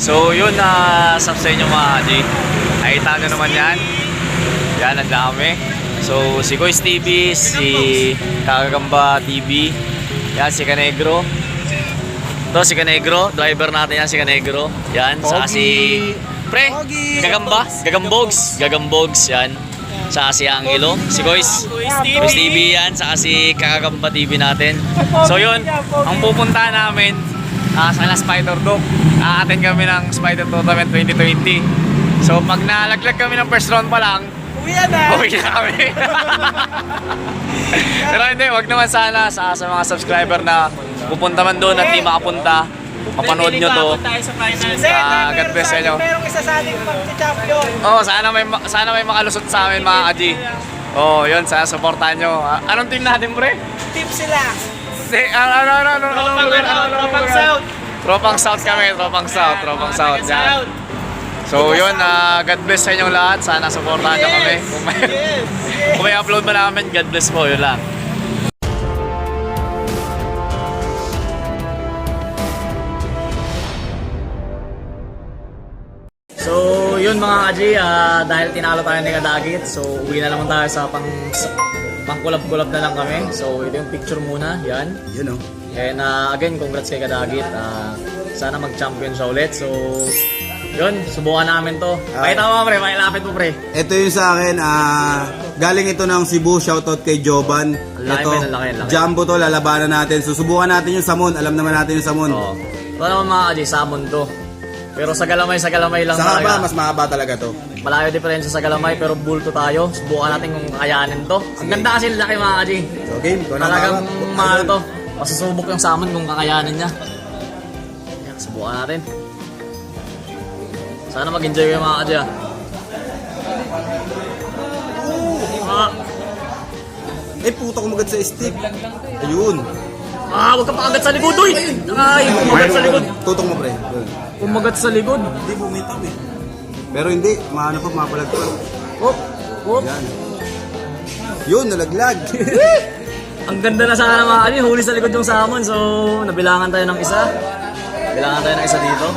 So yun na sub sa inyo mga J. Nakita nyo naman yan. Yan, ang dami. So si Kois TV, si Kakagamba TV, yan si Canegro. Ito si Canegro, driver natin yan si Canegro. Yan, saka si Pre, Gagamba, Gagambogs yan. Saka si Angelo, si Kois TV yan, saka si Kakagamba TV natin. So yun, ang pupunta namin sa Spider Dog. Aatin kami ng Spider Tournament 2020. So pag nalaglag kami ng first round pa lang, uwi na kami. Pero hindi, wag naman sana sa mga subscriber na pupunta man doon at di makapunta. Mapanood nyo to. God bless sa inyo. Merong isa sa ating mag-champion. Oh, sana may makalusot sa amin mga kaji. Oh, yun, sana supportahan nyo. Anong team natin, pre? Tip sila. Tropang South. Tropang South kami, Tropang South. Yan. So yun, God bless sa inyong lahat. Sana supportahan nyo kami. Kung may upload ba namin, God bless po. Yun lang. So yun mga kaji, dahil tinalo tayo ni Kadagit, so uwi na naman tayo sa pang-kulab-kulab na lang kami. So ito yung picture muna, yan. Yun o. And again, congrats kay Kadagit. Sana mag-champion siya ulit. So yun, subukan namin to. Pakita mo pre, pakilapit mo pre. Ito yung sa akin, galing ito ng Cebu, shoutout kay Joban. Laki, Ito, laki. Jumbo to, lalabanan natin. Susubukan natin yung Samon, alam naman natin yung Samon. Oo. Ito naman mga kaji, salmon to. Pero sa galamay lang Sa talaga. haba, mas mahaba talaga to. Malayo diferensya sa galamay pero bulto tayo. Subukan natin kung kayanin to. Ang ganda kasi laki mga kaji. So game, ito na Talagang mahal to. Masusubok yung salmon kung kakayanin niya. Yan, subukan natin. Sana mag-enjoy kayo mga kaji. Puto kumagat sa stick. Ayun. Huwag ka pakagat sa likod, uy! Ay, kumagat sa likod. Tutok mo pre. Kumagat sa likod. Hindi bumitaw eh. Pero hindi, maano pa, mapalag pa. Hop, hop. Yan. Yun, nalaglag. Ang ganda na sana mga kaji, huli sa likod yung salmon. So, nabilangan tayo ng isa. Nabilangan tayo ng isa dito.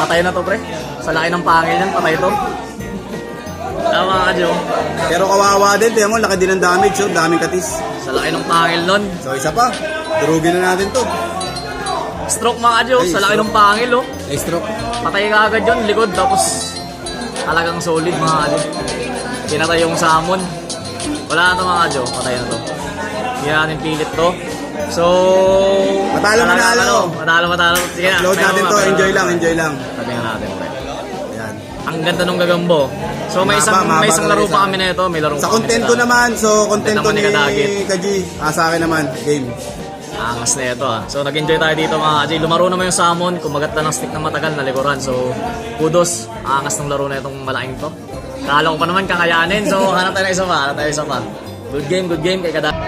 Patay na to pre. Sa laki ng pangil yan, patay to. Tama mga kaji, oh. Pero kawawa din, tiyan mo, laki din ng damage, oh. Daming katis. Sa laki ng pangil nun. So isa pa, durugin na natin to. Stroke mga kaji, oh. Sa laki ng pangil, oh. Ay, stroke. Patay ka agad yun, likod. Tapos, talagang solid mga kaji. Pinatay yung salmon. Wala na to mga kaji, oh. Patay na to. Hindi natin pilit to. So, Matalo. Matalo. Sige na. Upload natin to, enjoy lang. Sabi nga natin, pre. Yan. Ang ganda nung gagambo. So may isang laro pa kami na ito, may laro Sa pa kami content ko naman, so content ko naman ni ni Kadagit. Kaji. Sa akin naman, game. Angas na ito ah. So nag-enjoy tayo dito mga kaji. Lumaro naman yung salmon, kumagat na ng stick na matagal na likuran. So kudos, angas ng laro na itong malaking to. Kala ko pa naman kakayanin. So hanap tayo ng isa pa, Good game kay Kadagit.